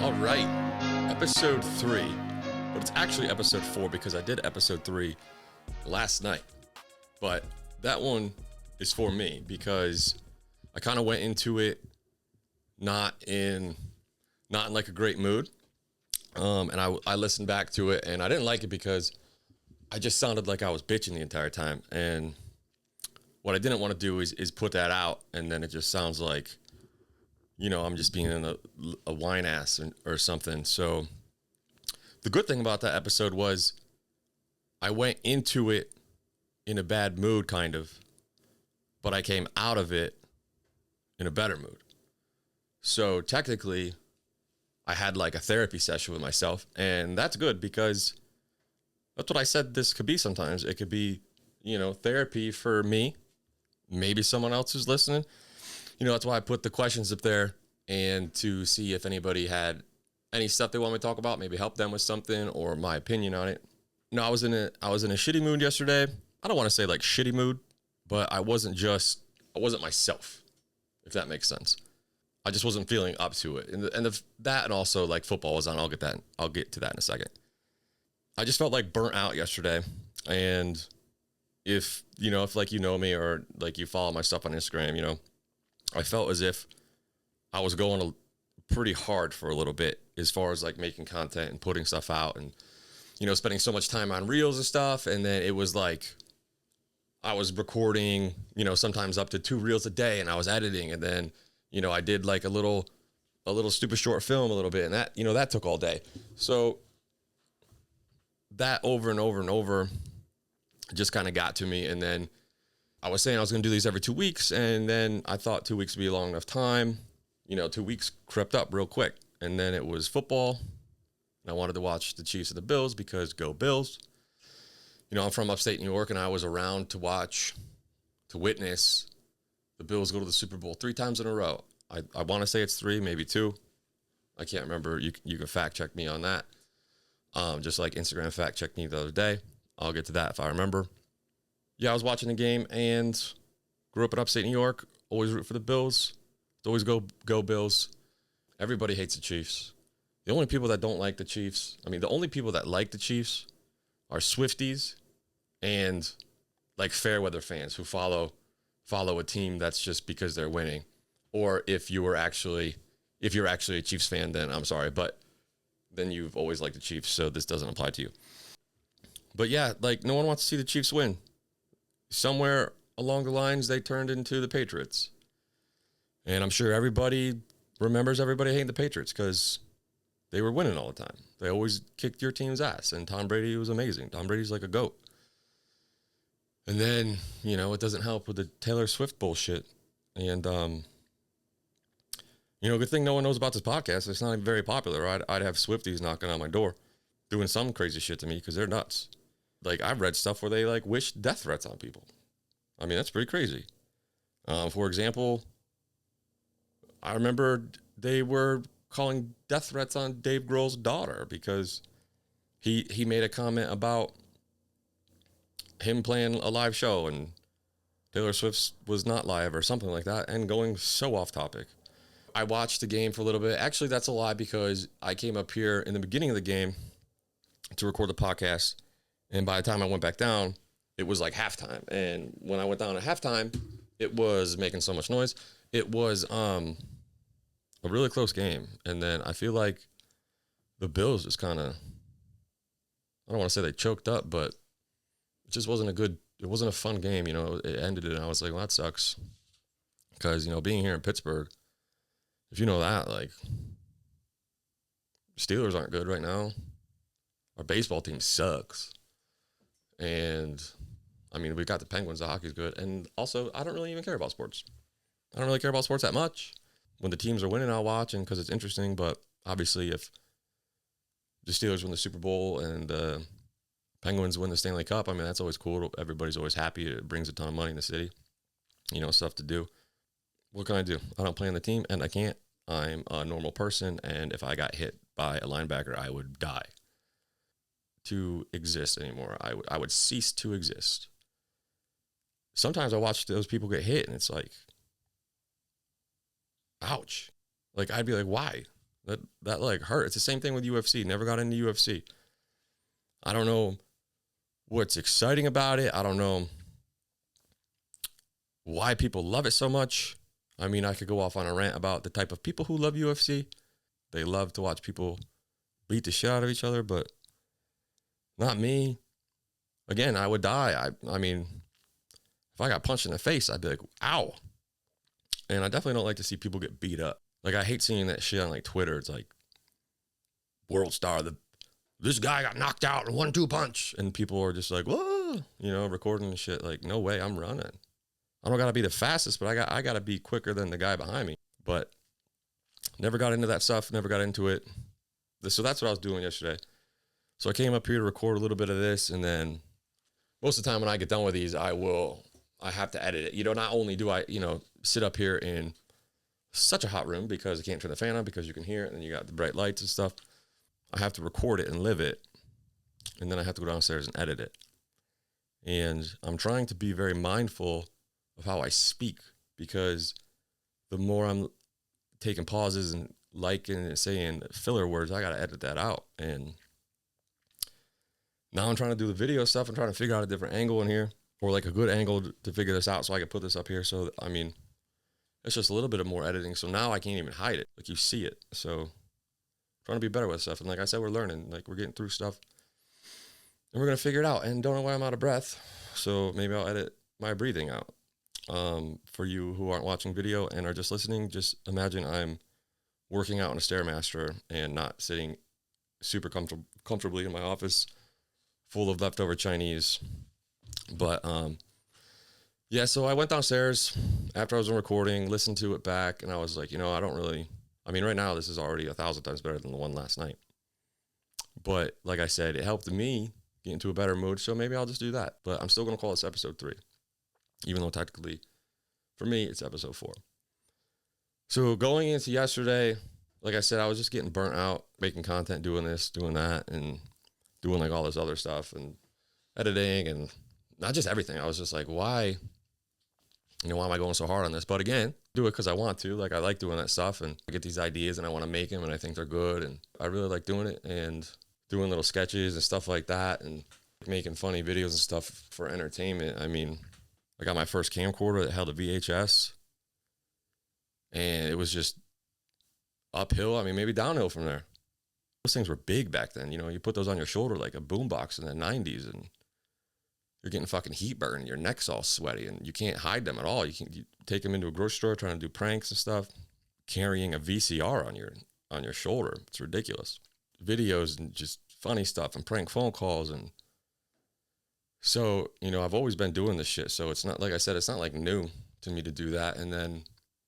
All right, episode 3, but it's actually episode 4 because I did episode 3 last night. But that one is for me because I kind of went into it not in like a great mood. And I listened back to it and I didn't like it because I just sounded like I was bitching the entire time. And what I didn't want to do is put that out and then it just sounds like, you know, I'm just being a whine ass or something. So the good thing about that episode was I went into it in a bad mood, kind of, but I came out of it in a better mood. So technically, I had like a therapy session with myself, and that's good because that's what I said this could be sometimes. It could be, you know, therapy for me, maybe someone else who's listening. You know, that's why I put the questions up there and to see if anybody had any stuff they want me to talk about, maybe help them with something or my opinion on it. No, I was in a shitty mood yesterday. I don't want to say like shitty mood, but I wasn't myself, if that makes sense. I just wasn't feeling up to it. That and also like football was on. I'll get to that in a second. I just felt like burnt out yesterday. And if like you know me or like you follow my stuff on Instagram, you know, I felt as if I was going pretty hard for a little bit as far as like making content and putting stuff out and, you know, spending so much time on reels and stuff. And then it was like I was recording, you know, sometimes up to 2 reels a day and I was editing. And then, you know, I did like a little stupid short film a little bit. And that, you know, that took all day. So that over and over and over just kind of got to me. And then I was saying I was going to do these every 2 weeks. And then I thought 2 weeks would be a long enough time. You know, 2 weeks crept up real quick. And then it was football. And I wanted to watch the Chiefs and the Bills because go Bills. You know, I'm from upstate New York and I was around to witness the Bills go to the Super Bowl 3 times in a row. I want to say it's 3, maybe 2. I can't remember. You can fact check me on that. Just like Instagram fact checked me the other day. I'll get to that if I remember. Yeah, I was watching the game and grew up in upstate New York. Always root for the Bills. Always go Bills. Everybody hates the Chiefs. The only people that don't like the Chiefs, the only people that like the Chiefs are Swifties and like fair weather fans who follow a team that's just because they're winning. Or if you're actually a Chiefs fan, then I'm sorry, but then you've always liked the Chiefs, so this doesn't apply to you. But yeah, like no one wants to see the Chiefs win. Somewhere along the lines, they turned into the Patriots. And I'm sure everybody remembers everybody hating the Patriots because they were winning all the time. They always kicked your team's ass, and Tom Brady was amazing. Tom Brady's like a GOAT. And then, you know, it doesn't help with the Taylor Swift bullshit. And, you know, good thing no one knows about this podcast. It's not very popular. I'd have Swifties knocking on my door doing some crazy shit to me because they're nuts. Like, I've read stuff where they, like, wish death threats on people. I mean, that's pretty crazy. For example, I remember they were calling death threats on Dave Grohl's daughter because he made a comment about him playing a live show and Taylor Swift was not live or something like that and going so off topic. I watched the game for a little bit. Actually, that's a lie because I came up here in the beginning of the game to record the podcast. And by the time I went back down, it was like halftime. And when I went down at halftime, it was making so much noise. It was a really close game. And then I feel like the Bills just kind of, I don't want to say they choked up, but it just wasn't it wasn't a fun game. You know, it ended and I was like, well, that sucks. Because, you know, being here in Pittsburgh, if you know that, like, Steelers aren't good right now. Our baseball team sucks. And, I mean, we got the Penguins, the hockey's good. And also, I don't really even care about sports. I don't really care about sports that much. When the teams are winning, I'll watch and because it's interesting. But obviously, if the Steelers win the Super Bowl and the Penguins win the Stanley Cup, I mean, that's always cool. Everybody's always happy. It brings a ton of money in the city. You know, stuff to do. What can I do? I don't play on the team, and I can't. I'm a normal person, and if I got hit by a linebacker, I would die. To exist anymore, I would cease to exist. Sometimes I watch those people get hit, and it's like, ouch. Like, I'd be like, why? That like hurt. It's the same thing with UFC. Never got into UFC. I don't know what's exciting about it. I don't know why people love it so much. I mean, I could go off on a rant about the type of people who love UFC. They love to watch people beat the shit out of each other, but not me. Again, I would die. I mean, if I got punched in the face, I'd be like, ow. And I definitely don't like to see people get beat up. Like, I hate seeing that shit on like Twitter. It's like, world star, this guy got knocked out in 1-2 punch. And people are just like, whoa, recording and shit. Like, no way, I'm running. I don't got to be the fastest, but I got to be quicker than the guy behind me. But never got into that stuff, never got into it. So that's what I was doing yesterday. So I came up here to record a little bit of this, and then most of the time when I get done with these, I have to edit it. Not only do I, sit up here in such a hot room because I can't turn the fan on because you can hear it, and you got the bright lights and stuff. I have to record it and live it, and then I have to go downstairs and edit it. And I'm trying to be very mindful of how I speak, because the more I'm taking pauses and liking and saying filler words, I got to edit that out. And now I'm trying to do the video stuff. I'm trying to figure out a different angle in here, or like a good angle to figure this out so I can put this up here. So, I mean, it's just a little bit of more editing. So now I can't even hide it. Like, you see it. So trying to be better with stuff. And like I said, we're learning. Like, we're getting through stuff. And we're going to figure it out. And don't know why I'm out of breath. So maybe I'll edit my breathing out. For you who aren't watching video and are just listening, just imagine I'm working out on a Stairmaster and not sitting super comfortably in my office full of leftover Chinese. But yeah, so I went downstairs after I was done recording, listened to it back, and I was like, right now this is already 1,000 times better than the one last night. But like I said, it helped me get into a better mood, so maybe I'll just do that. But I'm still going to call this episode 3, even though technically, for me, it's episode 4. So going into yesterday, like I said, I was just getting burnt out, making content, doing this, doing that, and doing like all this other stuff and editing and not just everything. I was just like, why am I going so hard on this? But again, do it because I want to. Like, I like doing that stuff, and I get these ideas and I want to make them, and I think they're good, and I really like doing it and doing little sketches and stuff like that, and making funny videos and stuff for entertainment. I mean, I got my first camcorder that held a VHS, and it was just uphill. I mean, maybe downhill from there. Those things were big back then. You put those on your shoulder like a boombox in the 90s, and you're getting fucking heat burn. Your neck's all sweaty, and you can't hide them at all. You take them into a grocery store trying to do pranks and stuff, carrying a VCR on your shoulder. It's ridiculous. Videos and just funny stuff and prank phone calls. And so, I've always been doing this shit. So it's not, like I said, it's not like new to me to do that. And then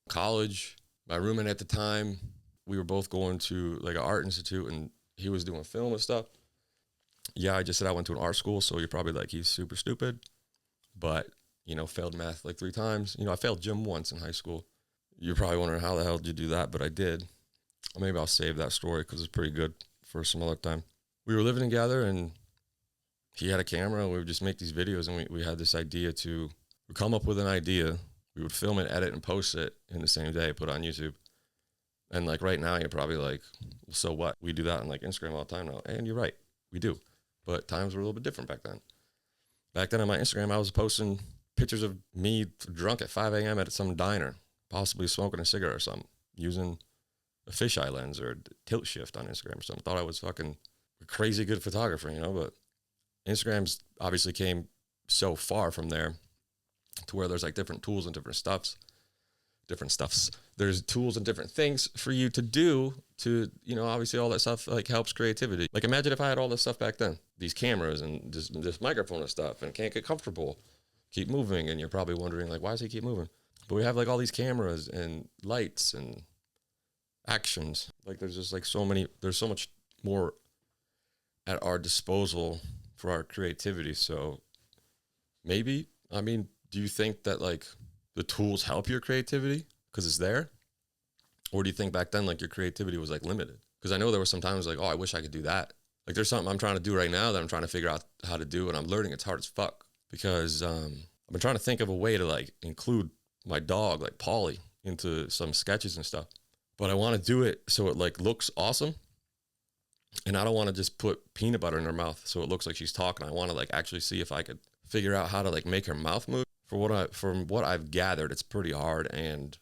college, my roommate at the time, we were both going to like an art institute, and he was doing film and stuff. Yeah, I just said I went to an art school, so you're probably like, he's super stupid. But, failed math like 3 times. I failed gym once in high school. You're probably wondering, how the hell did you do that? But I did. Maybe I'll save that story because it's pretty good for some other time. We were living together, and he had a camera, and we would just make these videos, and we had this idea to come up with an idea. We would film it, edit, and post it in the same day, put it on YouTube. And like right now, you're probably like, so what? We do that on like Instagram all the time now. And you're right, we do. But times were a little bit different back then. Back then on my Instagram, I was posting pictures of me drunk at 5 a.m. at some diner, possibly smoking a cigarette or something, using a fisheye lens or a tilt shift on Instagram or something. Thought I was fucking a crazy good photographer, but Instagram's obviously came so far from there to where there's like different tools and different stuffs. There's tools and different things for you to do to, obviously all that stuff like helps creativity. Like, imagine if I had all this stuff back then, these cameras and this microphone and stuff, and can't get comfortable, keep moving. And you're probably wondering like, why does he keep moving? But we have like all these cameras and lights and actions. Like, there's just like there's so much more at our disposal for our creativity. So maybe, do you think that like the tools help your creativity because it's there? Or do you think back then, like, your creativity was like limited? Because I know there were some times like, oh, I wish I could do that. Like, there's something I'm trying to do right now that I'm trying to figure out how to do, and I'm learning. It's hard as fuck because I've been trying to think of a way to like include my dog, like Polly, into some sketches and stuff. but I want to do it so it like looks awesome. And I don't want to just put peanut butter in her mouth so it looks like she's talking. I want to like actually see if I could figure out how to like make her mouth move. From what I've gathered, it's pretty hard. And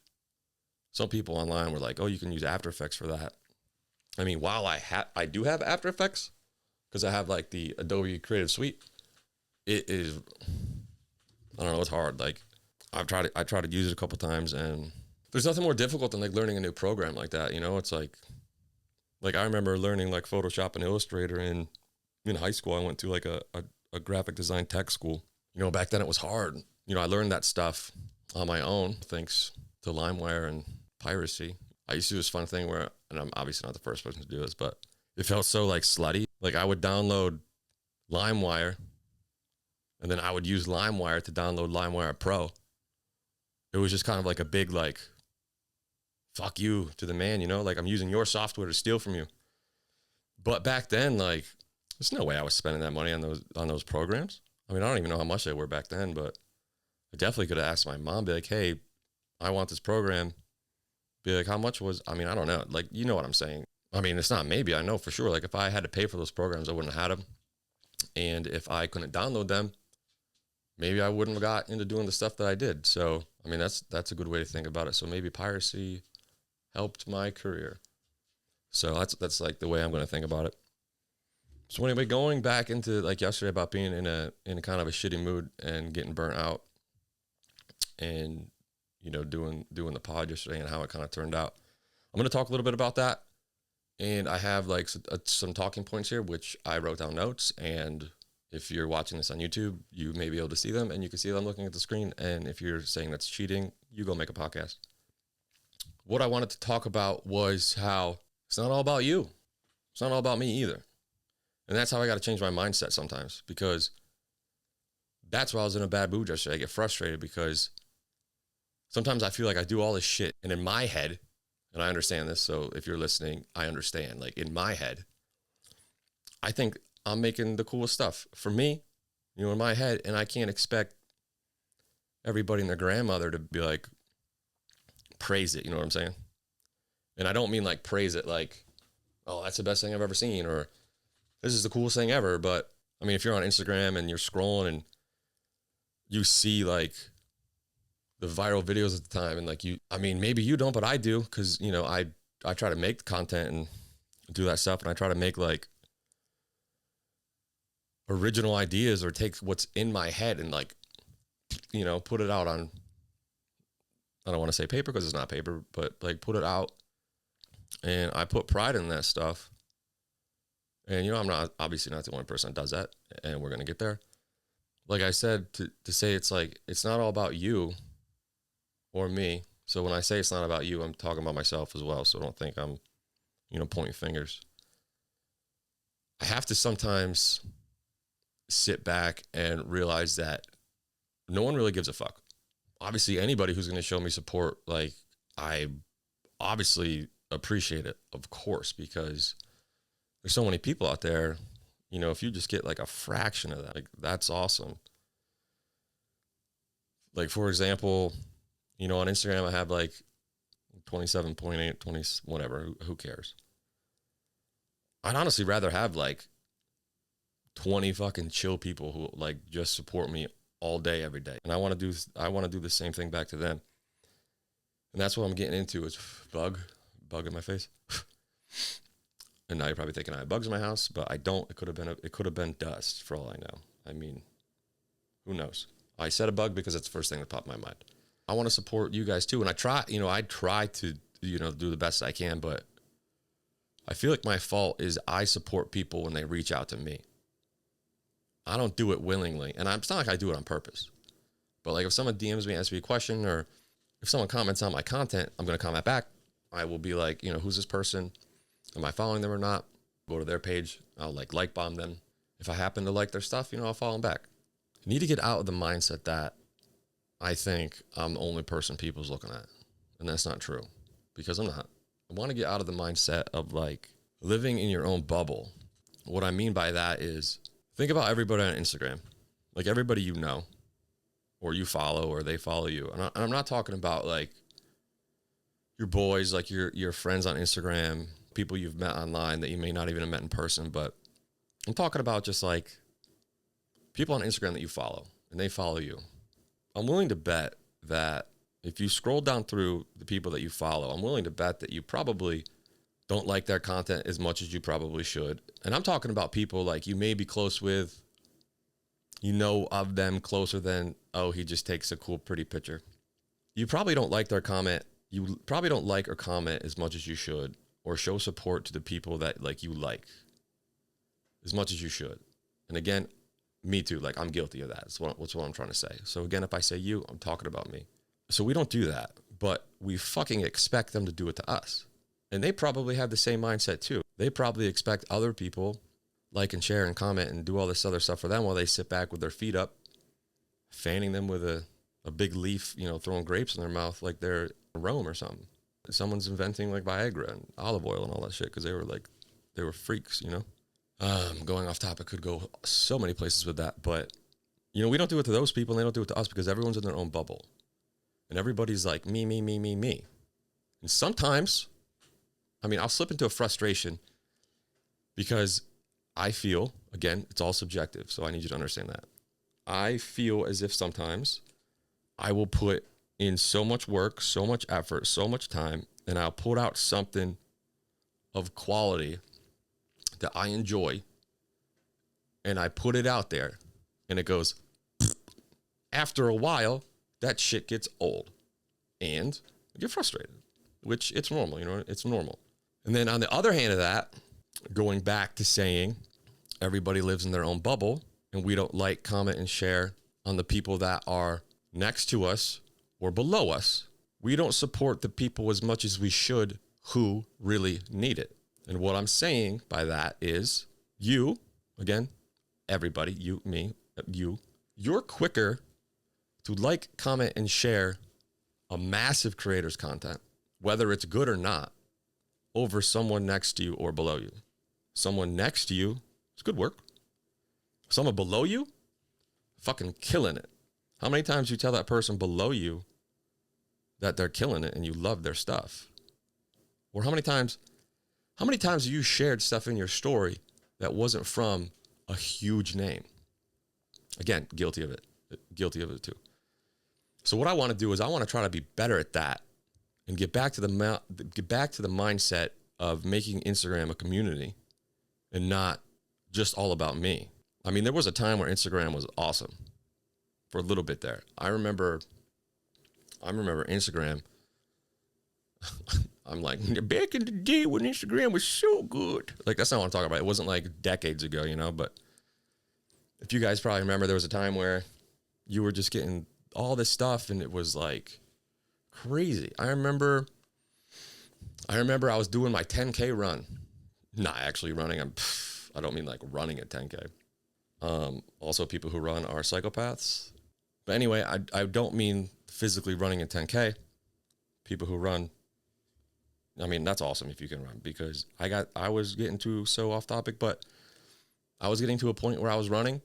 some people online were like, "Oh, you can use After Effects for that." I mean, while I do have After Effects because I have like the Adobe Creative Suite, it is, I don't know, it's hard. Like I tried to use it a couple times, and there's nothing more difficult than like learning a new program like that. You know, it's like I remember learning like Photoshop and Illustrator in high school. I went to like a graphic design tech school. You know, back then it was hard. You know, I learned that stuff on my own thanks to LimeWire and piracy. I used to do this fun thing where, and I'm obviously not the first person to do this, but it felt so like slutty. Like I would download LimeWire and then I would use LimeWire to download LimeWire Pro. It was just kind of like a big like, fuck you to the man, you know, like I'm using your software to steal from you. But back then, like, there's no way I was spending that money on those programs. I mean, I don't even know how much they were back then, but I definitely could have asked my mom, be like, hey, I want this program. Be like, how much was, I mean, I don't know. Like, you know what I'm saying? I mean, it's not maybe, I know for sure. Like if I had to pay for those programs, I wouldn't have had them. And if I couldn't download them, maybe I wouldn't have got into doing the stuff that I did. So, I mean, that's a good way to think about it. So maybe piracy helped my career. So that's like the way I'm going to think about it. So anyway, going back into like yesterday about being in a kind of a shitty mood and getting burnt out, and you know doing the pod yesterday and how it kind of turned out. I'm going to talk a little bit about that, and I have like some talking points here which I wrote down notes, and if you're watching this on YouTube, you may be able to see them, and you can see them looking at the screen. And if you're saying that's cheating, you go make a podcast. What I wanted to talk about was how it's not all about you. It's not all about me either. And that's how I got to change my mindset sometimes, because that's why I was in a bad mood yesterday. I get frustrated because sometimes I feel like I do all this shit, and in my head, and I understand this, so if you're listening, I understand. Like in my head, I think I'm making the coolest stuff for me, you know, in my head, and I can't expect everybody and their grandmother to be like, praise it, you know what I'm saying? And I don't mean like praise it like, oh, that's the best thing I've ever seen, or this is the coolest thing ever. But I mean, if you're on Instagram and you're scrolling and you see like the viral videos at the time, and like I mean, maybe you don't, but I do, because, you know, I try to make content and do that stuff, and I try to make like original ideas, or take what's in my head and like, you know, put it out on, I don't want to say paper because it's not paper, but like put it out. And I put pride in that stuff. And, you know, I'm obviously not the only person that does that, and we're going to get there. Like I said, to say it's like, it's not all about you or me. So when I say it's not about you, I'm talking about myself as well. So don't think I'm, you know, pointing fingers. I have to sometimes sit back and realize that no one really gives a fuck. Obviously, anybody who's going to show me support, like, I obviously appreciate it, of course, because there's so many people out there. You know, if you just get like a fraction of that, like, that's awesome. Like, for example, you know, on Instagram, I have like 27.8, 20, whatever, who cares? I'd honestly rather have like 20 fucking chill people who like just support me all day, every day. And I want to do the same thing back to them. And that's what I'm getting into, is bug in my face. And now you're probably thinking I have bugs in my house, but I don't. It could have been dust for all I know. I mean, who knows? I said a bug because it's the first thing that popped in my mind. I want to support you guys too. And I try to, you know, do the best I can, but I feel like my fault is I support people when they reach out to me. I don't do it willingly. And it's not like I do it on purpose. But like if someone DMs me, asks me a question, or if someone comments on my content, I'm going to comment back. I will be like, you know, who's this person? Am I following them or not? Go to their page. I'll like bomb them. If I happen to like their stuff, you know, I'll follow them back. You need to get out of the mindset that I think I'm the only person people's looking at. And that's not true, because I'm not. I want to get out of the mindset of like living in your own bubble. What I mean by that is, think about everybody on Instagram, like everybody you know, or you follow, or they follow you. And I'm not talking about like your boys, like your friends on Instagram, people you've met online that you may not even have met in person. But I'm talking about just like people on Instagram that you follow and they follow you. I'm willing to bet that if you scroll down through the people that you follow, I'm willing to bet that you probably don't like their content as much as you probably should. And I'm talking about people like you may be close with, you know of them closer than, oh, he just takes a cool, pretty picture. You probably don't like their comment. You probably don't like or comment as much as you should, or show support to the people that like you like as much as you should. And again, me too. Like I'm guilty of that. That's what I'm trying to say. So again, if I say you, I'm talking about me. So we don't do that, but we fucking expect them to do it to us. And they probably have the same mindset too. They probably expect other people like and share and comment and do all this other stuff for them while they sit back with their feet up, fanning them with a big leaf, you know, throwing grapes in their mouth like they're in Rome or something. Someone's inventing like Viagra and olive oil and all that shit because they were freaks, you know. Going off topic, could go so many places with that, but you know, we don't do it to those people and they don't do it to us because everyone's in their own bubble. And everybody's like me, me, me, me, me. And sometimes, I mean, I'll slip into a frustration because I feel, again, it's all subjective. So I need you to understand that. I feel as if sometimes I will put in so much work, so much effort, so much time, and I'll put out something of quality that I enjoy. And I put it out there and it goes, after a while, that shit gets old and you get frustrated, which it's normal, you know, it's normal. And then on the other hand of that, going back to saying everybody lives in their own bubble and we don't like, comment, and share on the people that are next to us or below us. We don't support the people as much as we should who really need it. And what I'm saying by that is you, again, everybody, you, me, you're quicker to like, comment, and share a massive creator's content, whether it's good or not, over someone next to you or below you. Someone next to you is good work. Someone below you, fucking killing it. How many times you tell that person below you that they're killing it and you love their stuff? Or how many times have you shared stuff in your story that wasn't from a huge name? Again, guilty of it too. So what I want to do is I want to try to be better at that and get back to the mindset of making Instagram a community and not just all about me. I mean, there was a time where Instagram was awesome for a little bit there. I remember Instagram. I'm like, back in the day when Instagram was so good. Like, that's not what I'm talking about. It wasn't like decades ago, you know, but if you guys probably remember, there was a time where you were just getting all this stuff and it was like crazy. I remember I was doing my 10K run. Not actually running. I don't mean like running at 10K. Also, people who run are psychopaths. But anyway, I don't mean physically running at 10K. People who run, I mean, that's awesome if you can run, because I was getting so off topic, but I was getting to a point where I was running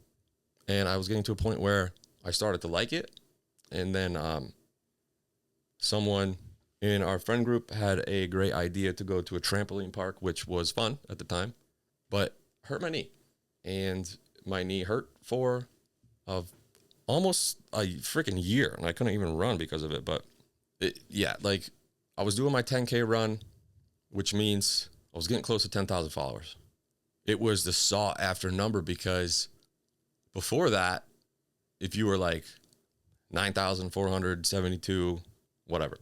and I was getting to a point where I started to like it. And then someone in our friend group had a great idea to go to a trampoline park, which was fun at the time, but hurt my knee. And my knee hurt for almost a freaking year. And I couldn't even run because of it. But like I was doing my 10K run, which means I was getting close to 10,000 followers. It was the sought after number because before that, if you were like 9,472, whatever,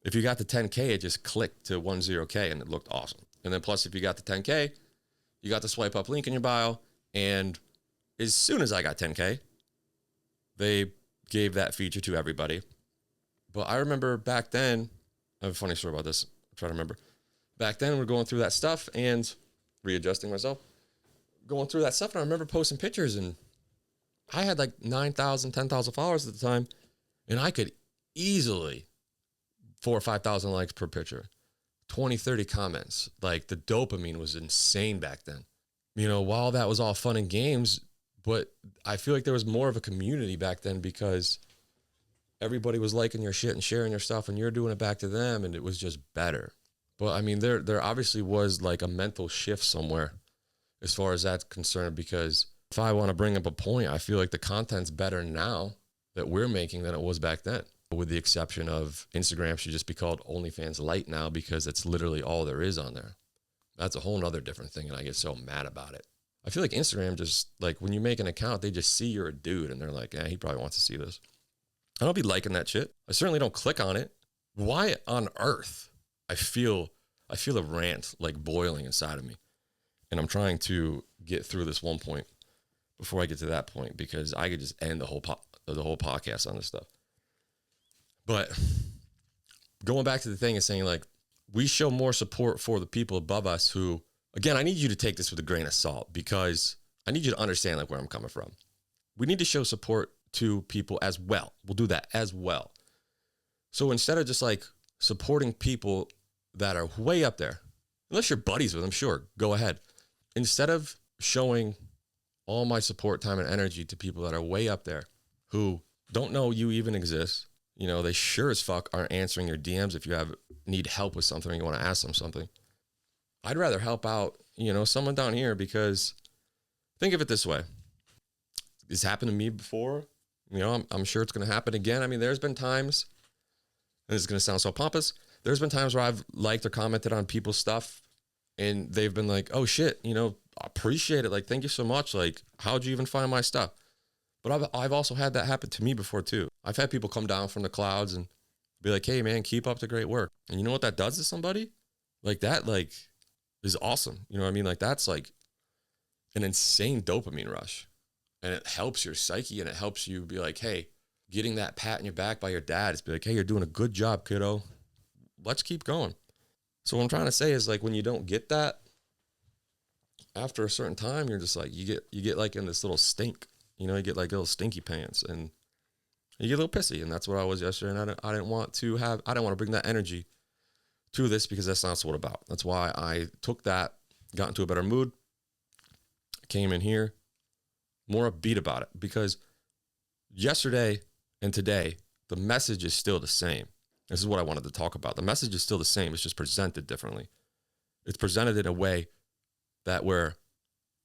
if you got to 10K, it just clicked to 10K and it looked awesome. And then plus, if you got to 10K, you got the swipe up link in your bio. And as soon as I got 10K, they gave that feature to everybody. But I remember back then, I have a funny story about this. I'm trying to remember. Back then, we're going through that stuff and readjusting myself, going through that stuff. And I remember posting pictures and I had like 9,000, 10,000 followers at the time. And I could easily 4,000 or 5,000 likes per picture, 20, 30 comments. Like the dopamine was insane back then. You know, while that was all fun and games, but I feel like there was more of a community back then because everybody was liking your shit and sharing your stuff and you're doing it back to them and it was just better. But I mean, there obviously was like a mental shift somewhere as far as that's concerned, because if I want to bring up a point, I feel like the content's better now that we're making than it was back then, with the exception of Instagram should just be called OnlyFans Lite now because it's literally all there is on there. That's a whole nother different thing, and I get so mad about it. I feel like Instagram just, like, when you make an account, they just see you're a dude, and they're like, he probably wants to see this. I don't be liking that shit. I certainly don't click on it. Why on earth? I feel a rant, like, boiling inside of me, and I'm trying to get through this one point before I get to that point, because I could just end the whole podcast on this stuff. But going back to the thing and saying, like, we show more support for the people above us who, again, I need you to take this with a grain of salt, because I need you to understand, like, where I'm coming from. We need to show support to people as well. We'll do that as well. So instead of just like supporting people that are way up there, unless you're buddies with them, sure, go ahead. Instead of showing all my support, time, and energy to people that are way up there who don't know you even exist, you know, they sure as fuck aren't answering your DMs if you need help with something or you want to ask them something. I'd rather help out, you know, someone down here, because think of it this way. This happened to me before. You know, I'm sure it's going to happen again. I mean, there's been times, and this is going to sound so pompous, there's been times where I've liked or commented on people's stuff and they've been like, oh shit, you know, I appreciate it. Like, thank you so much. Like, how'd you even find my stuff? But I've also had that happen to me before too. I've had people come down from the clouds and be like, hey man, keep up the great work. And you know what that does to somebody? Like, that, like, is awesome. You know what I mean? Like, that's like an insane dopamine rush. And it helps your psyche, and it helps you be like, hey, getting that pat in your back by your dad is be like, hey, you're doing a good job, kiddo. Let's keep going. So what I'm trying to say is, like, when you don't get that after a certain time, you're just like, you get like in this little stink, you know, you get like little stinky pants and you get a little pissy. And that's what I was yesterday. And I didn't want to bring that energy to this, because that's not what it's about. That's why I took that, got into a better mood, came in here more upbeat about it, because yesterday and today, the message is still the same. This is what I wanted to talk about. The message is still the same. It's just presented differently. It's presented in a way that where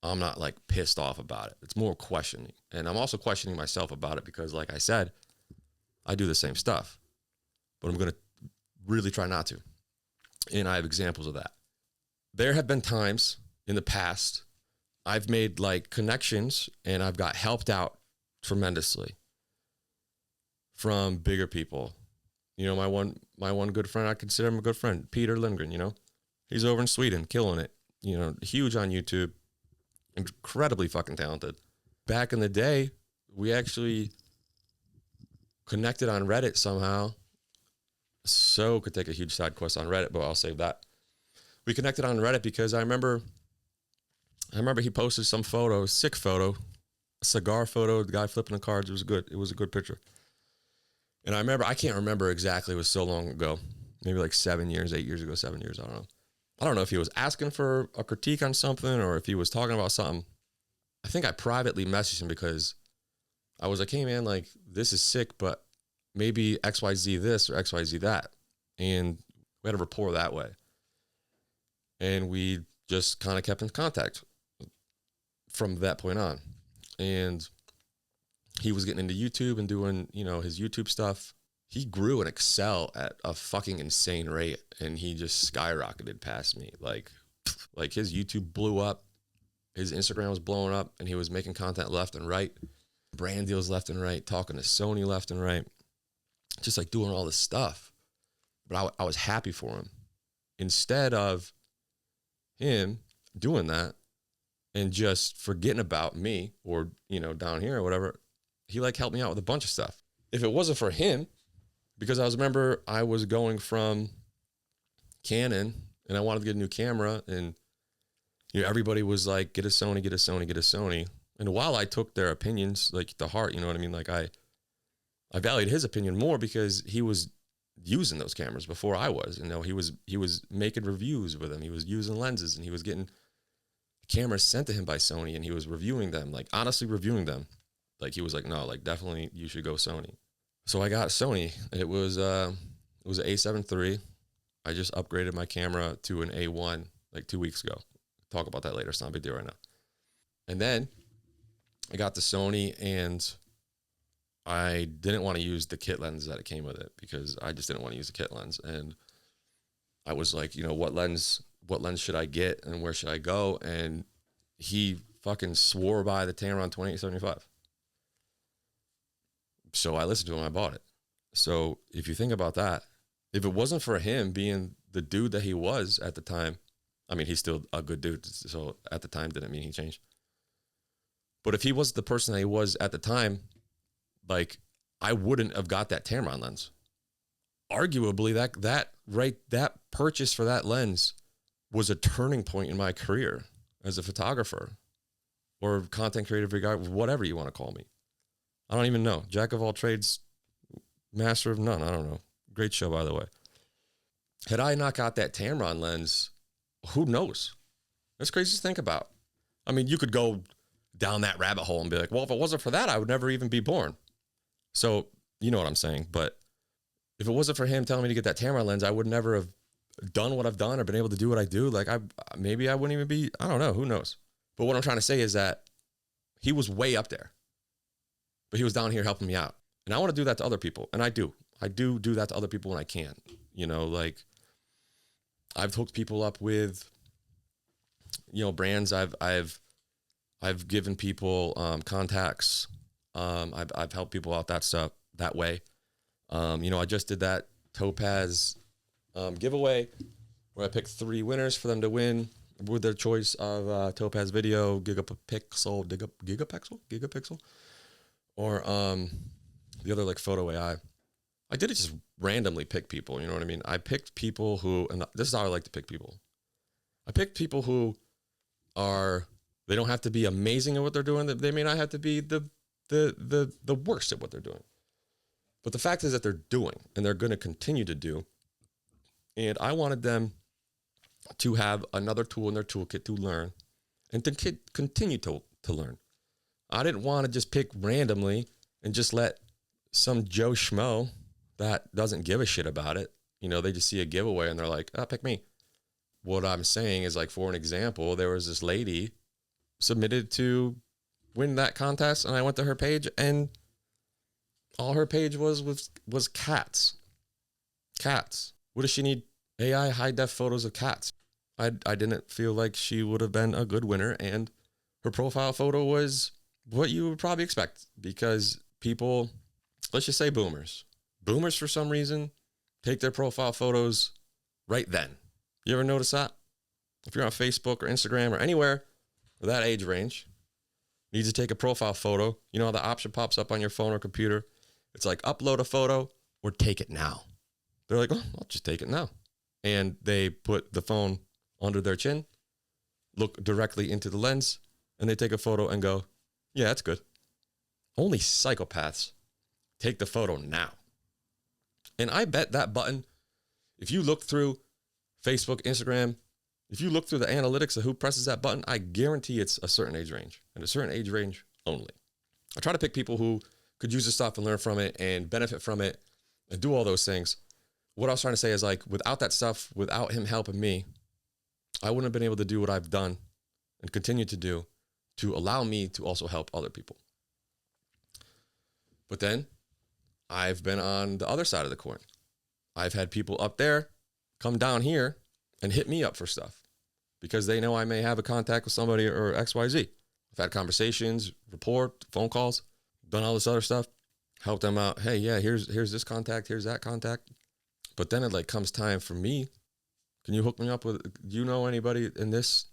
I'm not like pissed off about it. It's more questioning. And I'm also questioning myself about it, because like I said, I do the same stuff, but I'm going to really try not to. And I have examples of that. There have been times in the past I've made like connections and I've got helped out tremendously from bigger people. You know, my one good friend, I consider him a good friend, Peter Lindgren, you know, he's over in Sweden, killing it, you know, huge on YouTube, incredibly fucking talented. Back in the day, we actually connected on Reddit somehow. So could take a huge side quest on Reddit, but I'll save that. We connected on Reddit because I remember he posted some photo, sick photo, a cigar photo, the guy flipping the cards. It was a good picture. And I can't remember exactly. It was so long ago, maybe like 7 years, 8 years ago, 7 years. I don't know. I don't know if he was asking for a critique on something or if he was talking about something. I think I privately messaged him because I was like, hey man, like, this is sick, but maybe XYZ this or XYZ that. And we had a rapport that way. And we just kind of kept in contact from that point on. And he was getting into YouTube and doing, you know, his YouTube stuff. He grew and excelled at a fucking insane rate, and he just skyrocketed past me. Like his YouTube blew up, his Instagram was blowing up, and he was making content left and right, brand deals left and right, talking to Sony left and right, just like doing all this stuff. But I was happy for him. Instead of him doing that and just forgetting about me or, you know, down here or whatever, he like helped me out with a bunch of stuff. If it wasn't for him, because I was going from Canon and I wanted to get a new camera, and, you know, everybody was like, get a Sony, get a Sony, get a Sony. And while I took their opinions like to heart, you know what I mean? Like I valued his opinion more because he was using those cameras before I was. You know, he was making reviews with them. He was using lenses, and he was getting cameras sent to him by Sony, and he was reviewing them, like honestly reviewing them. Like he was like, no, like definitely you should go Sony. So I got Sony. It was an A7 III. I just upgraded my camera to an A1 like 2 weeks ago. Talk about that later. It's not a big deal right now. And then I got the Sony, and I didn't want to use the kit lens that it came with it because I just didn't want to use the kit lens. And I was like, what lens should I get and where should I go? And he fucking swore by the Tamron 2875. So I listened to him. I bought it. So if you think about that, if it wasn't for him being the dude that he was at the time, I mean, he's still a good dude. So at the time didn't mean he changed. But if he was the person that he was at the time, like, I wouldn't have got that Tamron lens. Arguably, that purchase for that lens was a turning point in my career as a photographer or content creative, regard, whatever you want to call me. I don't even know. Jack of all trades, master of none. I don't know. Great show, by the way. Had I not got that Tamron lens, who knows? That's crazy to think about. I mean, you could go down that rabbit hole and be like, well, if it wasn't for that, I would never even be born. So you know what I'm saying. But if it wasn't for him telling me to get that Tamron lens, I would never have done what I've done or been able to do what I do. Like, maybe I wouldn't even be, I don't know. Who knows? But what I'm trying to say is that he was way up there, but he was down here helping me out. And I want to do that to other people. And I do that to other people when I can. Like, I've hooked people up with, brands. I've given people contacts. I've helped people out that way. I just did that Topaz giveaway where I picked 3 winners for them to win with their choice of Topaz Video, Gigapixel, or the other like Photo AI. I did it just randomly pick people. You know what I mean? I picked people who, and this is how I like to pick people. I picked people who they don't have to be amazing at what they're doing. They may not have to be the worst at what they're doing. But the fact is that they're doing, and they're going to continue to do. And I wanted them to have another tool in their toolkit to learn and to continue to learn. I didn't want to just pick randomly and just let some Joe Schmo that doesn't give a shit about it. They just see a giveaway and they're like, oh, pick me. What I'm saying is, like, for an example, there was this lady submitted to win that contest, and I went to her page, and all her page was cats. Cats. What does she need? AI high-def photos of cats. I didn't feel like she would have been a good winner, and her profile photo was what you would probably expect, because people, let's just say boomers, for some reason take their profile photos right then. You ever notice that? If you're on Facebook or Instagram or anywhere with that age range, needs to take a profile photo, how the option pops up on your phone or computer? It's like upload a photo or take it now. They're like, oh, I'll just take it now. And they put the phone under their chin, look directly into the lens, and they take a photo and go, yeah, that's good. Only psychopaths take the photo now. And I bet that button, if you look through Facebook, Instagram, if you look through the analytics of who presses that button, I guarantee it's a certain age range, and a certain age range only. I try to pick people who could use the stuff and learn from it and benefit from it and do all those things. What I was trying to say is, like, without that stuff, without him helping me, I wouldn't have been able to do what I've done and continue to do to allow me to also help other people. But then I've been on the other side of the coin. I've had people up there come down here and hit me up for stuff because they know I may have a contact with somebody or XYZ. I've had conversations, report, phone calls, done all this other stuff, helped them out. Hey, yeah, here's this contact, here's that contact. But then it comes time for me. Can you hook me up with, do you know anybody in this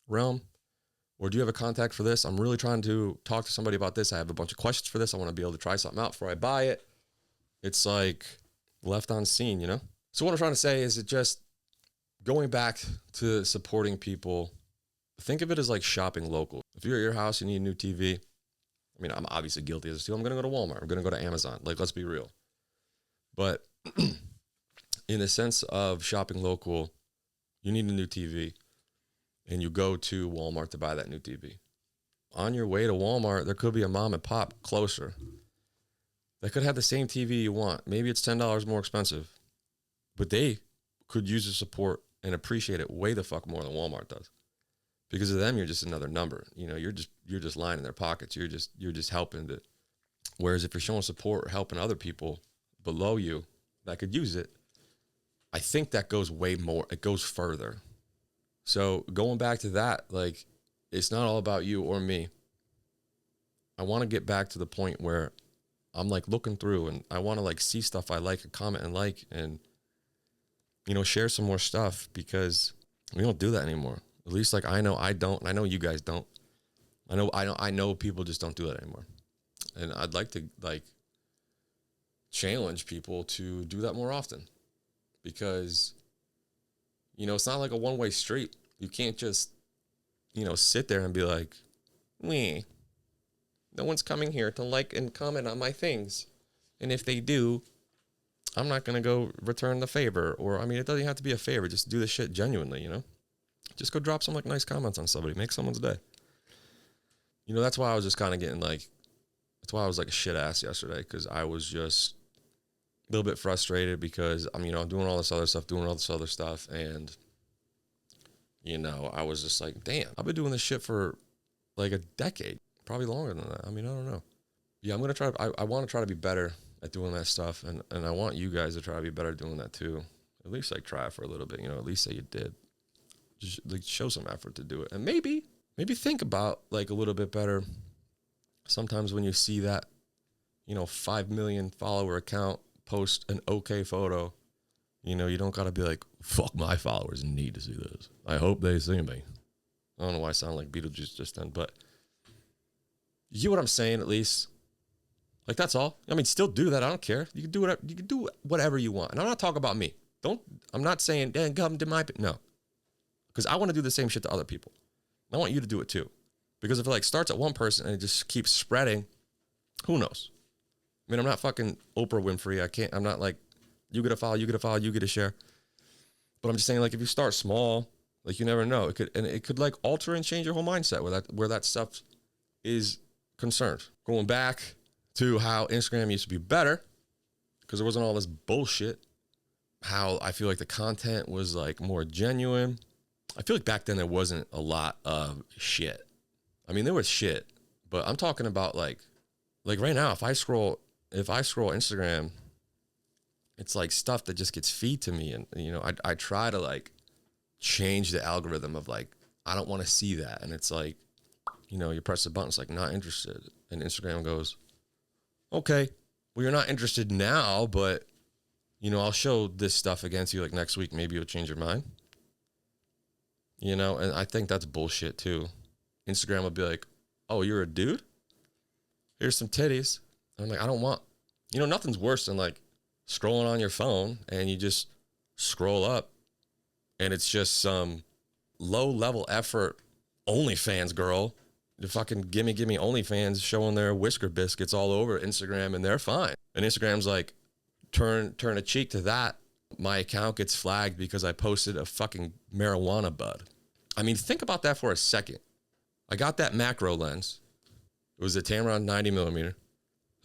realm? Or do you have a contact for this? I'm really trying to talk to somebody about this. I have a bunch of questions for this. I want to be able to try something out before I buy it. It's like left on scene, So what I'm trying to say is, it just going back to supporting people, think of it as like shopping local. If you're at your house, you need a new TV. I mean, I'm obviously guilty of this too. I'm going to go to Walmart. I'm going to go to Amazon. Let's be real. But in the sense of shopping local, you need a new TV, and you go to Walmart to buy that new TV. On your way to Walmart, there could be a mom and pop closer that could have the same TV you want. Maybe it's $10 more expensive, but they could use the support and appreciate it way the fuck more than Walmart does. Because of them, you're just another number. You know, you're just lying in their pockets. You're just helping to. Whereas if you're showing support or helping other people below you that could use it, I think that goes way more. It goes further. So going back to that, like, it's not all about you or me. I want to get back to the point where I'm like looking through and I want to like see stuff I like and comment and like and, you know, share some more stuff, because we don't do that anymore. At least like I know I don't, and I know you guys don't. I know people just don't do that anymore. And I'd like to like challenge people to do that more often, because, you know, it's not like a one-way street. You can't just, you know, sit there and be like, "Wee, no one's coming here to like and comment on my things. And if they do, I'm not going to go return the favor." Or, I mean, it doesn't have to be a favor. Just do the shit genuinely, you know? Just go drop some like nice comments on somebody. Make someone's day. You know, that's why I was just kind of getting like, that's why I was like a shit ass yesterday, because I was just a little bit frustrated because I'm, you know, doing all this other stuff. And, you know, I was just like, damn, I've been doing this shit for like a decade, probably longer than that. I mean, I don't know. Yeah, I'm going to try. I want to try to be better at doing that stuff. And I want you guys to try to be better at doing that too. At least like try for a little bit, you know, at least say you did. Just like show some effort to do it. And maybe think about like a little bit better. Sometimes when you see that, you know, 5 million follower account post an okay photo, you know, you don't got to be like, fuck, my followers need to see this. I hope they see me. I don't know why I sound like Beetlejuice just then, but you get what I'm saying, at least. Like, that's all. I mean, still do that. I don't care. You can do whatever you want. And I'm not talking about me. I'm not saying, Dan, come to my, no. Because I want to do the same shit to other people. I want you to do it too. Because if it like starts at one person and it just keeps spreading, who knows? I mean, I'm not fucking Oprah Winfrey. I'm not like, you get a follow, you get a share. But I'm just saying, like, if you start small, like, you never know. It could like alter and change your whole mindset where that stuff is concerned. Going back to how Instagram used to be better, because there wasn't all this bullshit. How I feel like the content was like more genuine. I feel like back then there wasn't a lot of shit. I mean, there was shit, but I'm talking about like right now, if I scroll Instagram, it's like stuff that just gets feed to me. And, you know, I try to like change the algorithm of like, I don't want to see that. And it's like, you know, you press the button, it's like, not interested. And Instagram goes, okay, well, you're not interested now, but, you know, I'll show this stuff against you like next week. Maybe you'll change your mind. You know, and I think that's bullshit too. Instagram will be like, oh, you're a dude? Here's some titties. And I'm like, I don't want, you know, nothing's worse than like scrolling on your phone and you just scroll up and it's just some low level effort OnlyFans girl. The fucking gimme OnlyFans showing their Whisker Biscuits all over Instagram, and they're fine. And Instagram's like, turn a cheek to that. My account gets flagged because I posted a fucking marijuana bud. I mean, think about that for a second. I got that macro lens. It was a Tamron 90 millimeter.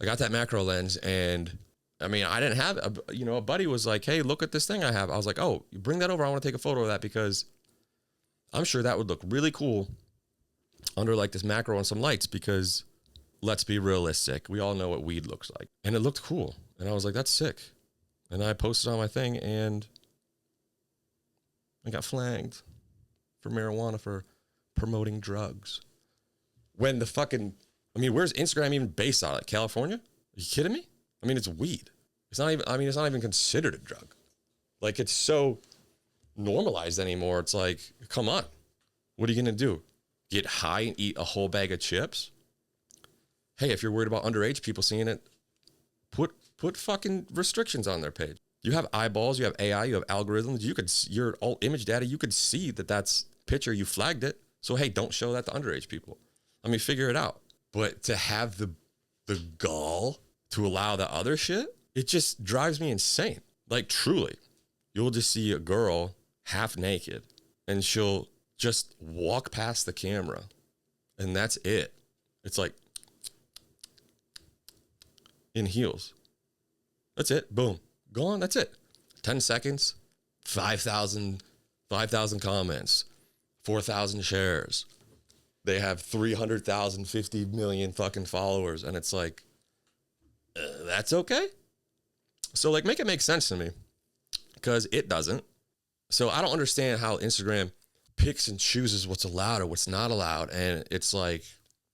I got that macro lens, and I mean, I didn't have, a buddy was like, hey, look at this thing I have. I was like, oh, you bring that over. I want to take a photo of that because I'm sure that would look really cool under like this macro and some lights, because let's be realistic. We all know what weed looks like. And it looked cool. And I was like, that's sick. And I posted on my thing, and I got flagged for marijuana for promoting drugs. When the fucking, I mean, where's Instagram even based on? Like California? Are you kidding me? I mean, it's weed. It's not even considered a drug. Like, it's so normalized anymore. It's like, come on. What are you going to do? Get high and eat a whole bag of chips? Hey, if you're worried about underage people seeing it, put fucking restrictions on their page. You have eyeballs, you have AI, you have algorithms. You could, your all image data, you could see that that's picture, you flagged it. So, hey, don't show that to underage people. I mean, figure it out. But to have the gall to allow the other shit, it just drives me insane. Like, truly, you'll just see a girl half naked and she'll just walk past the camera and that's it. It's like, in heels. That's it. Boom. Gone. That's it. 10 seconds, 5,000 comments, 4,000 shares. They have 300,000, 50 million fucking followers. And it's like, that's okay? So like, make it make sense to me, because it doesn't. So I don't understand how Instagram picks and chooses what's allowed or what's not allowed. And it's like,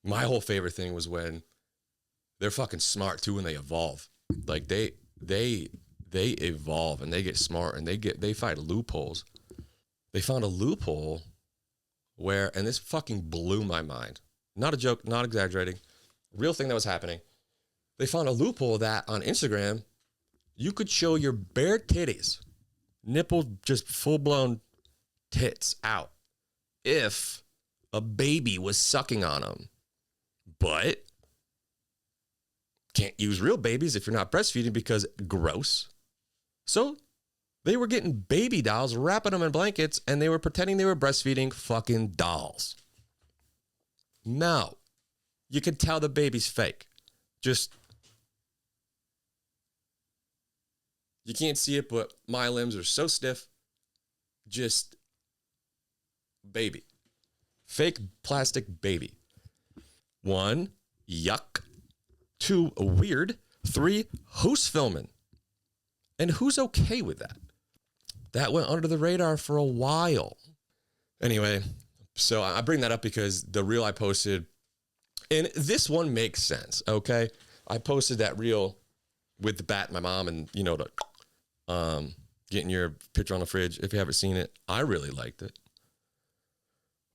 my whole favorite thing was when they're fucking smart too, and they evolve. Like they evolve and they get smart, and they find loopholes. They found a loophole where, and this fucking blew my mind. Not a joke, not exaggerating. Real thing that was happening. They found a loophole that on Instagram, you could show your bare titties, nipple, just full-blown tits out, if a baby was sucking on them. But can't use real babies if you're not breastfeeding, because gross. So they were getting baby dolls, wrapping them in blankets, and they were pretending they were breastfeeding fucking dolls. Now, you can tell the baby's fake. Just, you can't see it, but my limbs are so stiff. Just baby. Fake plastic baby. 1, yuck. 2, weird. 3, who's filming? And who's okay with that? That went under the radar for a while. Anyway, so I bring that up because the reel I posted, and this one makes sense, okay? I posted that reel with the bat and my mom, and, you know, the getting your picture on the fridge. If you haven't seen it, I really liked it.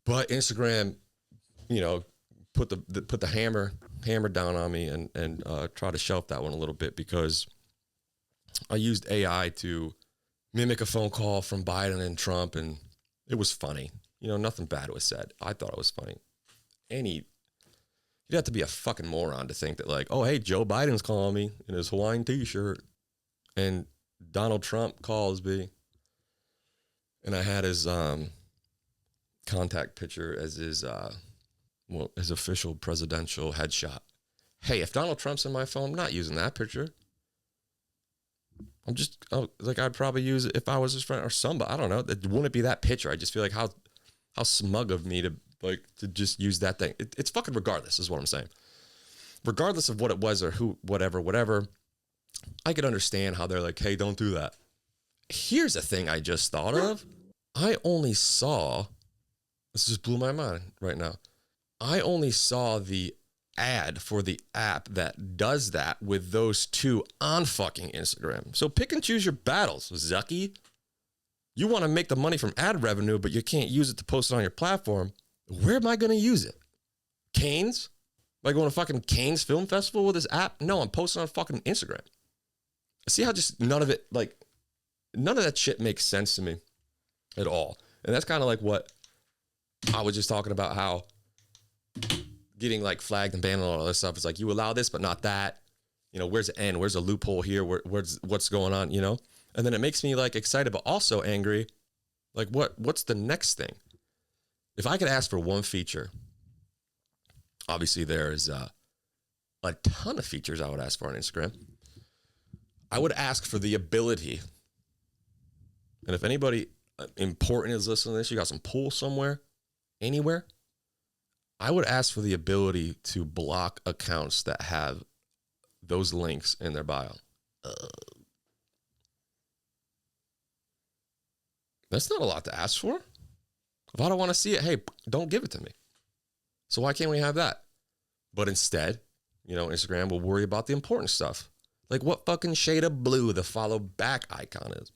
But Instagram, you know, put the hammer down on me and try to shelf that one a little bit, because I used AI to mimic a phone call from Biden and Trump, and it was funny. You know, nothing bad was said. I thought it was funny. You'd have to be a fucking moron to think that, like, oh, hey, Joe Biden's calling me in his Hawaiian t-shirt, and Donald Trump calls me, and I had his contact picture as his official presidential headshot. Hey, if Donald Trump's in my phone, I'm not using that picture. I'd probably use it if I was his friend or somebody. I don't know. It wouldn't be that picture. I just feel like how smug of me to just use that thing. It's fucking regardless, is what I'm saying. Regardless of what it was or who, whatever, I could understand how they're like, hey, don't do that. Here's a thing I just thought of. This just blew my mind right now. I only saw the ad for the app that does that with those two on fucking Instagram. So pick and choose your battles, Zucky. You want to make the money from ad revenue, but you can't use it to post it on your platform. Where am I going to use it? Canes? Am I going to fucking Canes Film Festival with this app? No, I'm posting on fucking Instagram. See how just none of that shit makes sense to me at all. And that's kind of like what I was just talking about, how getting like flagged and banned and all that stuff. It's like, you allow this, but not that. You know, where's the end? Where's the loophole here? What's going on, you know? And then it makes me like excited, but also angry. Like what's the next thing? If I could ask for one feature, obviously there is a ton of features I would ask for on Instagram. I would ask for the ability, and if anybody important is listening to this, you got some pull somewhere, anywhere, I would ask for the ability to block accounts that have those links in their bio. That's not a lot to ask for. If I don't want to see it, hey, don't give it to me. So why can't we have that? But instead, you know, Instagram will worry about the important stuff. Like what fucking shade of blue the follow back icon is.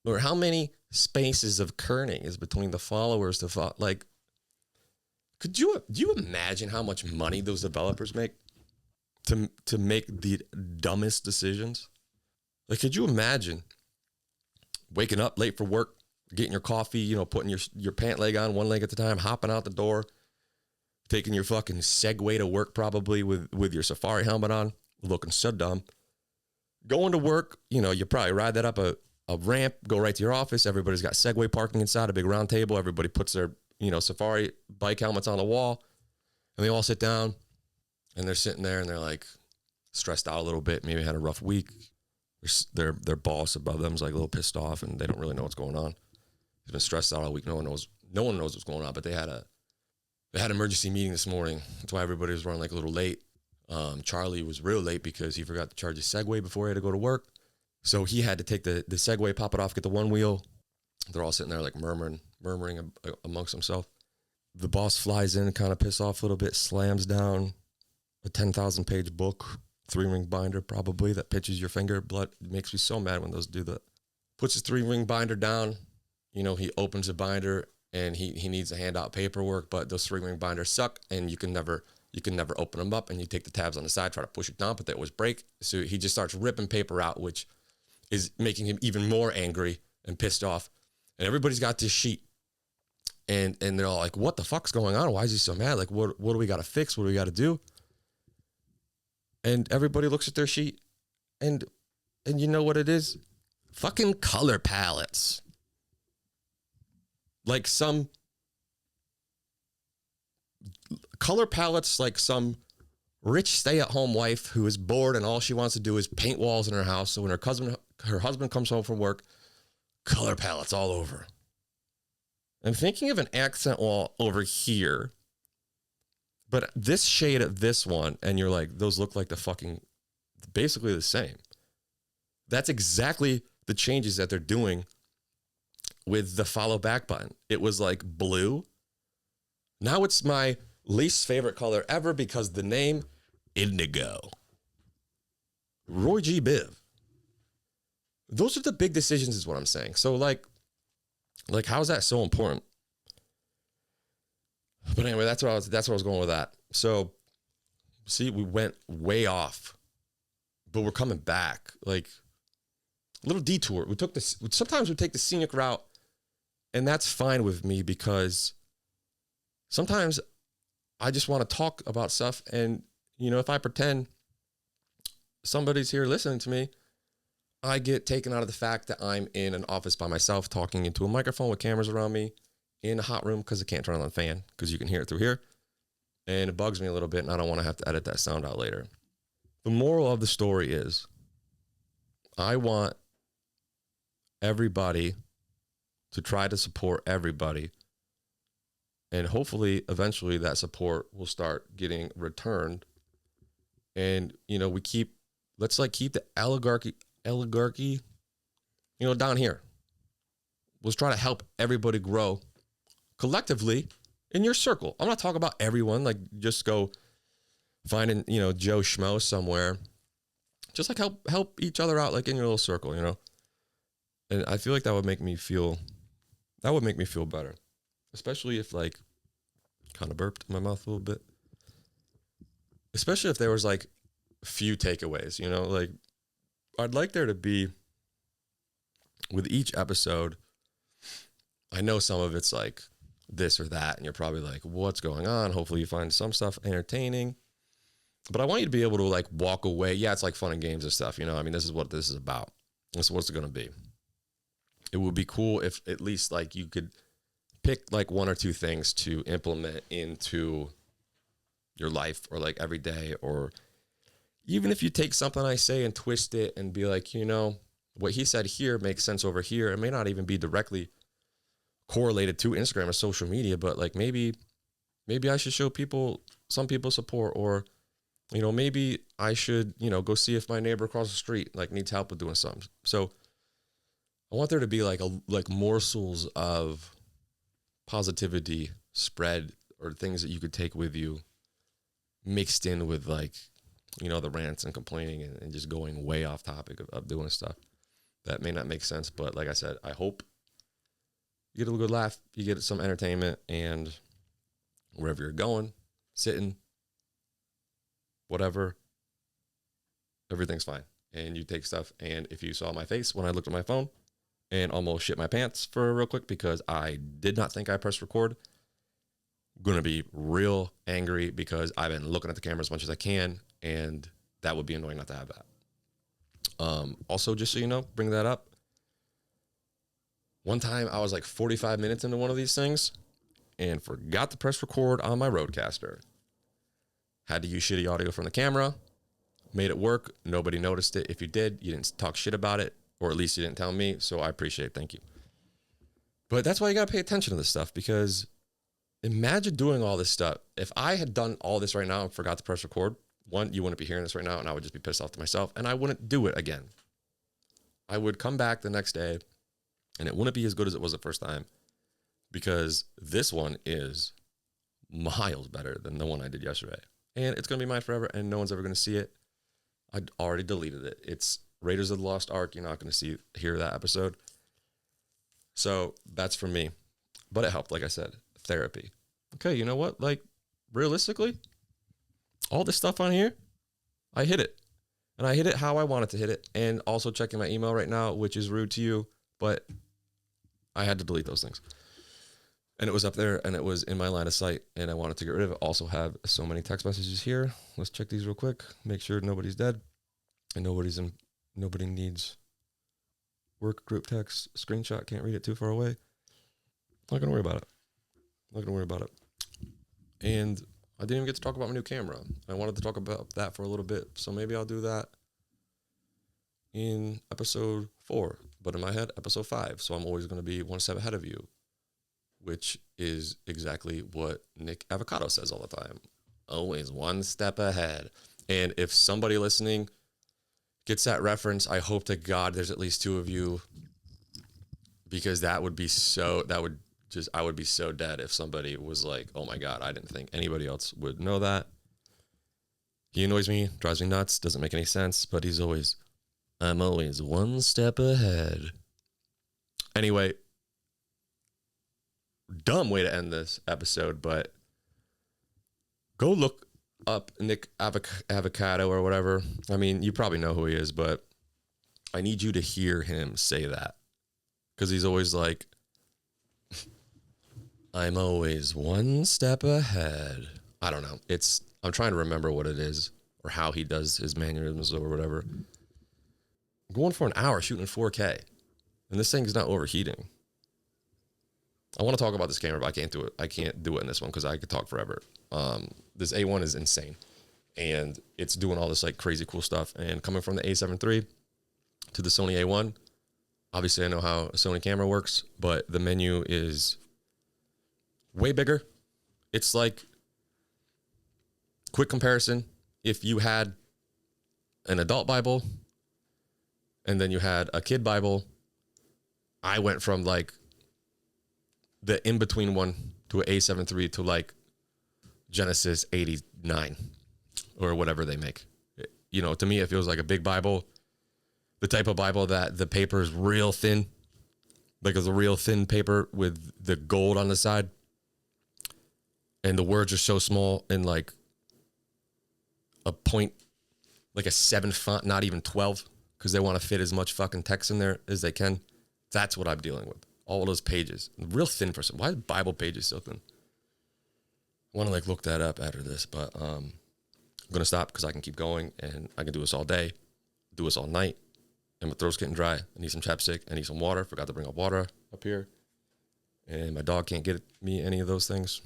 Or how many spaces of kerning is between the followers to follow. Like, do you imagine how much money those developers make to make the dumbest decisions? Like, could you imagine waking up late for work, getting your coffee, you know, putting your pant leg on, one leg at a time, hopping out the door, taking your fucking Segway to work probably with your safari helmet on, looking so dumb. Going to work, you know, you probably ride that up a ramp, go right to your office. Everybody's got Segway parking inside, a big round table. Everybody puts their, you know, safari bike helmets on the wall, and they all sit down, and they're sitting there, and they're like stressed out a little bit, maybe had a rough week. Their boss above them is like a little pissed off, and they don't really know what's going on. He's been stressed out all week. No one knows what's going on. But they had an emergency meeting this morning. That's why everybody was running like a little late. Charlie was real late because he forgot to charge his Segway before he had to go to work. So he had to take the Segway, pop it off, get the one wheel. They're all sitting there like murmuring amongst themselves. The boss flies in, kind of pissed off a little bit, slams down a 10,000-page book, 3-ring binder probably, that pitches your finger. Blood, it makes me so mad when those do that. Puts his 3-ring binder down. You know, he opens the binder and he needs to hand out paperwork, but those 3-ring binders suck and you can never open them up, and you take the tabs on the side, try to push it down, but they always break. So he just starts ripping paper out, which is making him even more angry and pissed off. And everybody's got this sheet. And they're all like, what the fuck's going on? Why is he so mad? Like, what do we got to fix? What do we got to do? And everybody looks at their sheet, and you know what it is? Fucking color palettes. Like some color palettes, like some rich stay-at-home wife who is bored and all she wants to do is paint walls in her house. So when her husband comes home from work, color palettes all over. I'm thinking of an accent wall over here, but this shade of this one, and you're like, those look like basically the same. That's exactly the changes that they're doing with the follow back button. It was like blue. Now it's my least favorite color ever because the name Indigo. Roy G. Biv. Those are the big decisions is what I'm saying. So like how is that so important? But anyway, that's what I was going with that. So see, we went way off, but we're coming back. Like a little detour. Sometimes we take the scenic route, and that's fine with me because sometimes I just want to talk about stuff. And, you know, if I pretend somebody's here listening to me, I get taken out of the fact that I'm in an office by myself talking into a microphone with cameras around me in a hot room because I can't turn on the fan because you can hear it through here. And it bugs me a little bit, and I don't want to have to edit that sound out later. The moral of the story is I want everybody to try to support everybody. And hopefully, eventually, that support will start getting returned. And, you know, let's keep the oligarchy, you know, down here. Let's try to help everybody grow collectively in your circle. I'm not talking about everyone, like just go finding, you know, Joe Schmo somewhere. Just like help each other out, like in your little circle, you know? And I feel like that would make me feel better. Especially if like, kind of burped in my mouth a little bit. Especially if there was like a few takeaways, you know, like I'd like there to be with each episode. I know some of it's like this or that, and you're probably like, what's going on? Hopefully you find some stuff entertaining. But I want you to be able to like walk away. Yeah, it's like fun and games and stuff, you know? I mean, this is what this is about. This is what it's going to be. It would be cool if at least like you could pick like one or two things to implement into your life or like every day, or even if you take something I say and twist it and be like, you know, what he said here makes sense over here. It may not even be directly correlated to Instagram or social media, but like maybe I should show some people support, or, you know, maybe I should, you know, go see if my neighbor across the street like needs help with doing something. So I want there to be like morsels of positivity spread, or things that you could take with you mixed in with like, you know, the rants and complaining and just going way off topic of doing stuff that may not make sense. But like I said, I hope you get a good laugh, you get some entertainment, and wherever you're going, sitting, whatever, everything's fine. And you take stuff. And if you saw my face when I looked at my phone and almost shit my pants for real quick because I did not think I pressed record, I'm going to be real angry because I've been looking at the camera as much as I can, and that would be annoying not to have that. Also, just so you know, bring that up. One time I was like 45 minutes into one of these things and forgot to press record on my Rodecaster. Had to use shitty audio from the camera. made it work. Nobody noticed it. If you did, you didn't talk shit about it, or at least you didn't tell me. So I appreciate it. Thank you. But that's why you got to pay attention to this stuff, because imagine doing all this stuff. If I had done all this right now and forgot to press record, one, you wouldn't be hearing this right now, and I would just be pissed off to myself, and I wouldn't do it again. I would come back the next day, and it wouldn't be as good as it was the first time, because this one is miles better than the one I did yesterday. And it's going to be mine forever, and no one's ever going to see it. I already deleted it. It's Raiders of the Lost Ark. You're not going to hear that episode. So that's for me. But it helped, like I said, therapy. Okay, you know what? Like, realistically, all this stuff on here, I hit it. And I hit it how I wanted to hit it. And also checking my email right now, which is rude to you, but I had to delete those things. And it was up there, and it was in my line of sight, and I wanted to get rid of it. Also have so many text messages here. Let's check these real quick. Make sure nobody's dead, and nobody needs work group text screenshot. Can't read it too far away. Not gonna worry about it. And I didn't even get to talk about my new camera. I wanted to talk about that for a little bit, so maybe I'll do that in episode 4. But in my head, episode 5. So I'm always gonna be one step ahead of you, which is exactly what Nick Avocado says all the time. Always one step ahead. And if somebody listening gets that reference, I hope to God there's at least 2 of you, because I would be so dead if somebody was like, oh my God, I didn't think anybody else would know that. He annoys me, drives me nuts, doesn't make any sense, but I'm always one step ahead. Anyway, dumb way to end this episode, but go look up Nick Avocado or whatever. I mean, you probably know who he is, but I need you to hear him say that, because he's always like, I'm always one step ahead. I don't know. I'm trying to remember what it is or how he does his mannerisms or whatever. I'm going for an hour shooting in 4K, and this thing's not overheating. I want to talk about this camera, but I can't do it. I can't do it in this one because I could talk forever. This A1 is insane, and it's doing all this like crazy cool stuff. And coming from the A7 III to the Sony A1, obviously I know how a Sony camera works, but the menu is way bigger. It's like, quick comparison, if you had an adult Bible and then you had a kid Bible, I went from like the in-between one to an A7 III to like Genesis 89 or whatever they make. You know, to me, it feels like a big Bible, the type of Bible that the paper is real thin, like it's a real thin paper with the gold on the side. And the words are so small in like a point, like a 7 font, not even 12, because they want to fit as much fucking text in there as they can. That's what I'm dealing with. All those pages. Real thin for some. Why is Bible pages so thin? I want to like look that up after this, but I'm going to stop because I can keep going and I can do this all day, do this all night. And my throat's getting dry. I need some chapstick. I need some water. Forgot to bring up water up here. And my dog can't get me any of those things.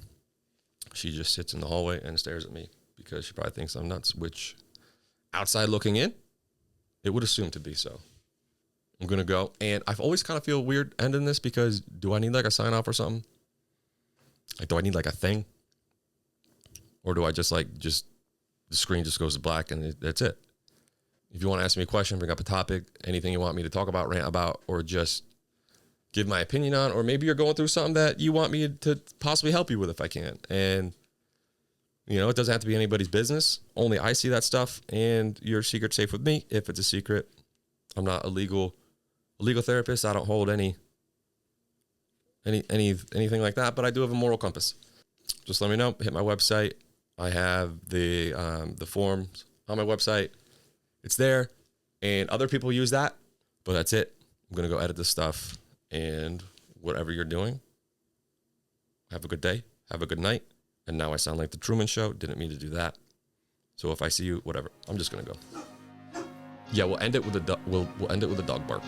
She just sits in the hallway and stares at me because she probably thinks I'm nuts, which outside looking in, it would assume to be so. I'm going to go. And I've always kind of feel weird ending this because do I need like a sign off or something? Like, do I need like a thing? Or do I just the screen just goes to black and that's it? If you want to ask me a question, bring up a topic, anything you want me to talk about, rant about, or just give my opinion on, or maybe you're going through something that you want me to possibly help you with if I can. And, you know, it doesn't have to be anybody's business. Only I see that stuff, and your secret's safe with me if it's a secret. I'm not a legal therapist. I don't hold anything like that, but I do have a moral compass. Just let me know. Hit my website. I have the forms on my website. It's there, and other people use that, but that's it. I'm going to go edit this stuff, and whatever you're doing, have a good day, have a good night. And now I sound like the Truman Show. Didn't mean to do that. So if I see you, whatever, I'm just going to go. Yeah, we'll end it with a dog bark.